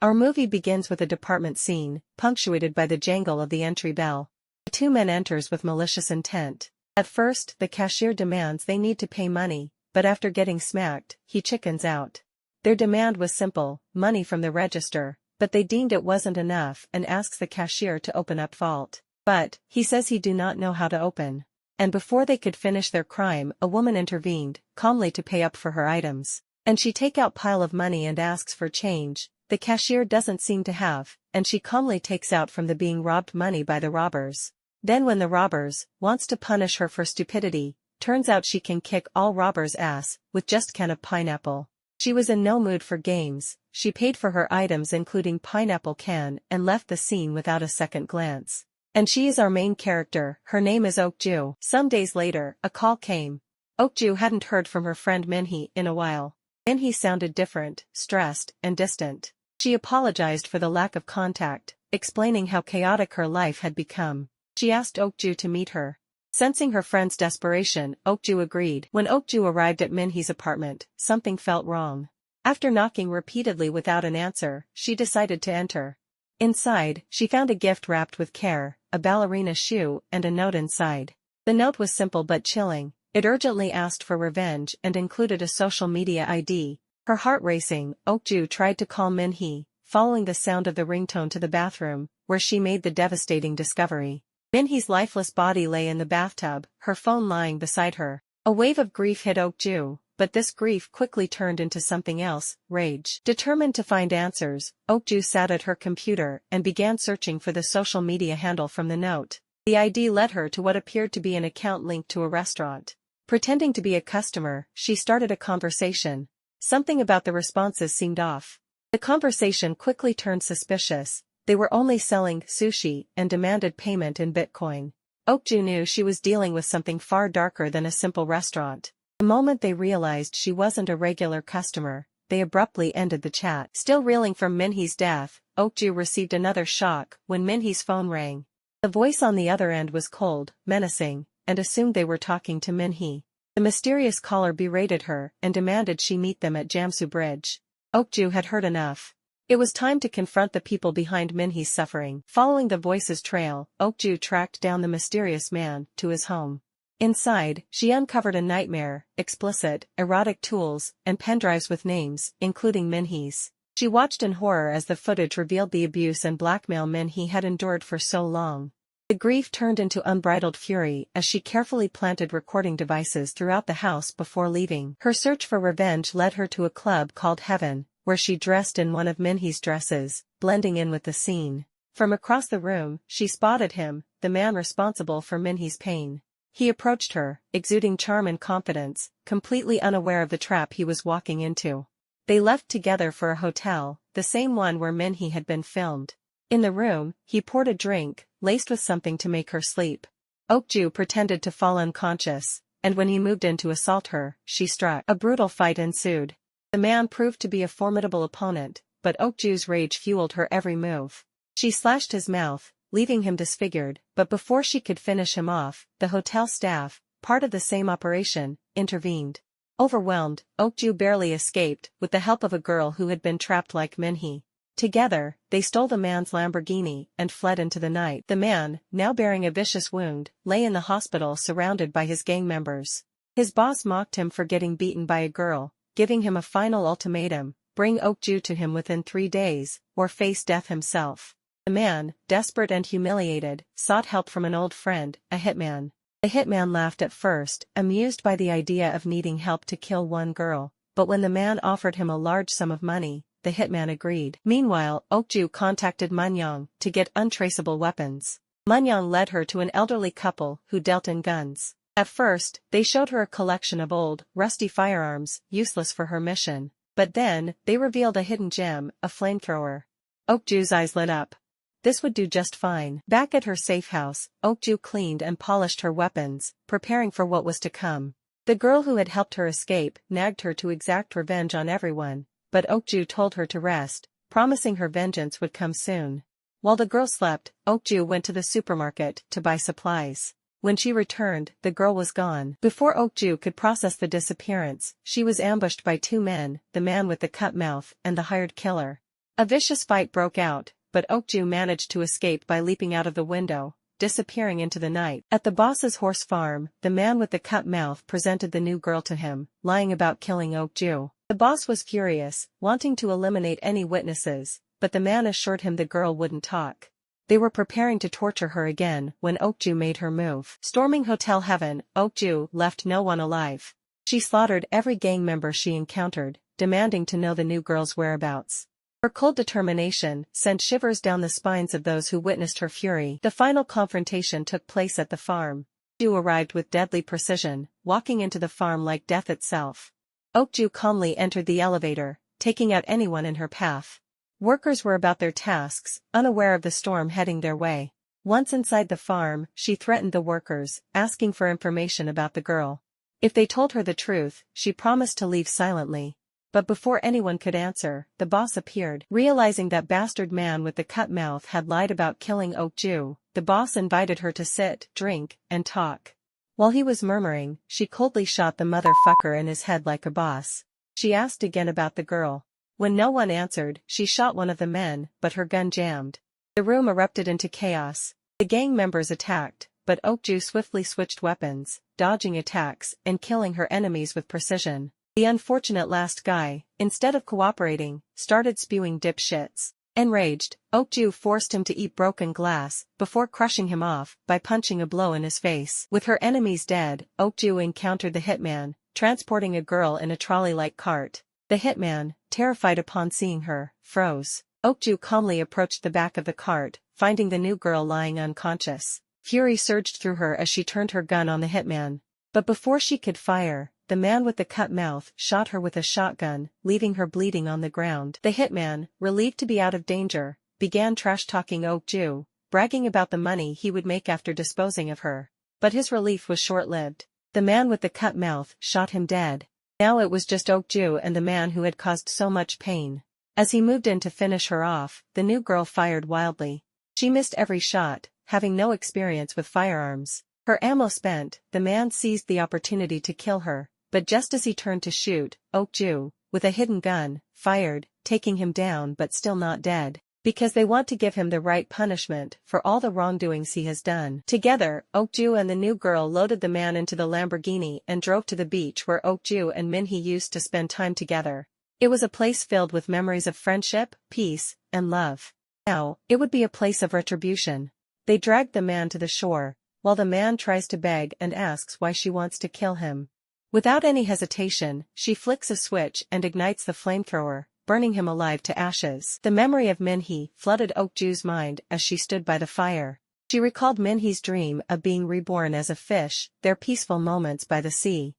Our movie begins with a department scene, punctuated by the jangle of the entry bell. The two men enters with malicious intent. At first, the cashier demands they need to pay money, but after getting smacked, he chickens out. Their demand was simple, money from the register, but they deemed it wasn't enough and asks the cashier to open up vault. But, he says he do not know how to open. And before they could finish their crime, a woman intervened, calmly to pay up for her items. And she take out pile of money and asks for change. The cashier doesn't seem to have, and she calmly takes out from the being robbed money by the robbers. Then when the robbers wants to punish her for stupidity, turns out she can kick all robbers' ass with just can of pineapple. She was in no mood for games. She paid for her items including pineapple can and left the scene without a second glance. And she is our main character. Her name is Okju. Some days later, a call came. Okju hadn't heard from her friend Minhee in a while. Minhee sounded different, stressed, and distant. She apologized for the lack of contact, explaining how chaotic her life had become. She asked Okju to meet her. Sensing her friend's desperation, Okju agreed. When Okju arrived at Minhee's apartment, something felt wrong. After knocking repeatedly without an answer, she decided to enter. Inside, she found a gift wrapped with care, a ballerina shoe, and a note inside. The note was simple but chilling. It urgently asked for revenge and included a social media ID. Her heart racing, Okju tried to call Minhee, following the sound of the ringtone to the bathroom, where she made the devastating discovery. Minhee's lifeless body lay in the bathtub, her phone lying beside her. A wave of grief hit Okju, but this grief quickly turned into something else, rage. Determined to find answers, Okju sat at her computer and began searching for the social media handle from the note. The ID led her to what appeared to be an account linked to a restaurant. Pretending to be a customer, she started a conversation. Something about the responses seemed off. The conversation quickly turned suspicious. They were only selling sushi and demanded payment in Bitcoin. Okju knew she was dealing with something far darker than a simple restaurant. The moment they realized she wasn't a regular customer, they abruptly ended the chat. Still reeling from Minhee's death, Okju received another shock when Minhee's phone rang. The voice on the other end was cold, menacing, and assumed they were talking to Minhee. The mysterious caller berated her and demanded she meet them at Jamsu Bridge. Okju had heard enough. It was time to confront the people behind Minhee's suffering. Following the voice's trail, Okju tracked down the mysterious man to his home. Inside, she uncovered a nightmare, explicit, erotic tools, and pendrives with names, including Minhee's. She watched in horror as the footage revealed the abuse and blackmail Minhee had endured for so long. The grief turned into unbridled fury as she carefully planted recording devices throughout the house before leaving. Her search for revenge led her to a club called Heaven, where she dressed in one of Minhee's dresses, blending in with the scene. From across the room, she spotted him, the man responsible for Minhee's pain. He approached her, exuding charm and confidence, completely unaware of the trap he was walking into. They left together for a hotel, the same one where Minhee had been filmed. In the room, he poured a drink, laced with something to make her sleep. Okju pretended to fall unconscious, and when he moved in to assault her, she struck. A brutal fight ensued. The man proved to be a formidable opponent, but Okju's rage fueled her every move. She slashed his mouth, leaving him disfigured, but before she could finish him off, the hotel staff, part of the same operation, intervened. Overwhelmed, Okju barely escaped, with the help of a girl who had been trapped like Minhee. Together, they stole the man's Lamborghini and fled into the night. The man, now bearing a vicious wound, lay in the hospital surrounded by his gang members. His boss mocked him for getting beaten by a girl, giving him a final ultimatum: bring Okju to him within 3 days, or face death himself. The man, desperate and humiliated, sought help from an old friend, a hitman. The hitman laughed at first, amused by the idea of needing help to kill one girl, but when the man offered him a large sum of money, the hitman agreed. Meanwhile, Okju contacted Munyoung to get untraceable weapons. Munyoung led her to an elderly couple who dealt in guns. At first, they showed her a collection of old, rusty firearms, useless for her mission. But then, they revealed a hidden gem, a flamethrower. Okju's eyes lit up. This would do just fine. Back at her safe house, Okju cleaned and polished her weapons, preparing for what was to come. The girl who had helped her escape nagged her to exact revenge on everyone, but Okju told her to rest, promising her vengeance would come soon. While the girl slept, Okju went to the supermarket to buy supplies. When she returned, the girl was gone. Before Okju could process the disappearance, she was ambushed by 2 men, the man with the cut mouth and the hired killer. A vicious fight broke out, but Okju managed to escape by leaping out of the window, disappearing into the night. At the boss's horse farm, the man with the cut mouth presented the new girl to him, lying about killing Okju. The boss was furious, wanting to eliminate any witnesses, but the man assured him the girl wouldn't talk. They were preparing to torture her again when Okju made her move. Storming Hotel Heaven, Okju left no one alive. She slaughtered every gang member she encountered, demanding to know the new girl's whereabouts. Her cold determination sent shivers down the spines of those who witnessed her fury. The final confrontation took place at the farm. Okju arrived with deadly precision, walking into the farm like death itself. Okju calmly entered the elevator, taking out anyone in her path. Workers were about their tasks, unaware of the storm heading their way. Once inside the farm, she threatened the workers, asking for information about the girl. If they told her the truth, she promised to leave silently. But before anyone could answer, the boss appeared. Realizing that bastard man with the cut mouth had lied about killing Okju, the boss invited her to sit, drink, and talk. While he was murmuring, she coldly shot the motherfucker in his head like a boss. She asked again about the girl. When no one answered, she shot one of the men, but her gun jammed. The room erupted into chaos. The gang members attacked, but Okju swiftly switched weapons, dodging attacks and killing her enemies with precision. The unfortunate last guy, instead of cooperating, started spewing dipshits. Enraged, Okju forced him to eat broken glass, before crushing him off by punching a blow in his face. With her enemies dead, Okju encountered the hitman, transporting a girl in a trolley-like cart. The hitman, terrified upon seeing her, froze. Okju calmly approached the back of the cart, finding the new girl lying unconscious. Fury surged through her as she turned her gun on the hitman. But before she could fire, the man with the cut mouth shot her with a shotgun, leaving her bleeding on the ground. The hitman, relieved to be out of danger, began trash-talking Okju, bragging about the money he would make after disposing of her. But his relief was short-lived. The man with the cut mouth shot him dead. Now it was just Okju and the man who had caused so much pain. As he moved in to finish her off, the new girl fired wildly. She missed every shot, having no experience with firearms. Her ammo spent, the man seized the opportunity to kill her, but just as he turned to shoot, Okju, with a hidden gun, fired, taking him down but still not dead. Because they want to give him the right punishment for all the wrongdoings he has done. Together, Okju and the new girl loaded the man into the Lamborghini and drove to the beach where Okju and Minhee used to spend time together. It was a place filled with memories of friendship, peace, and love. Now, it would be a place of retribution. They dragged the man to the shore, while the man tries to beg and asks why she wants to kill him. Without any hesitation, she flicks a switch and ignites the flamethrower, burning him alive to ashes. The memory of Minhee flooded Okju's mind as she stood by the fire. She recalled Minhee's dream of being reborn as a fish, their peaceful moments by the sea.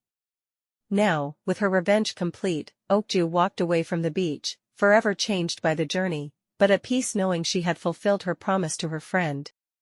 Now, with her revenge complete, Okju walked away from the beach, forever changed by the journey, but at peace knowing she had fulfilled her promise to her friend.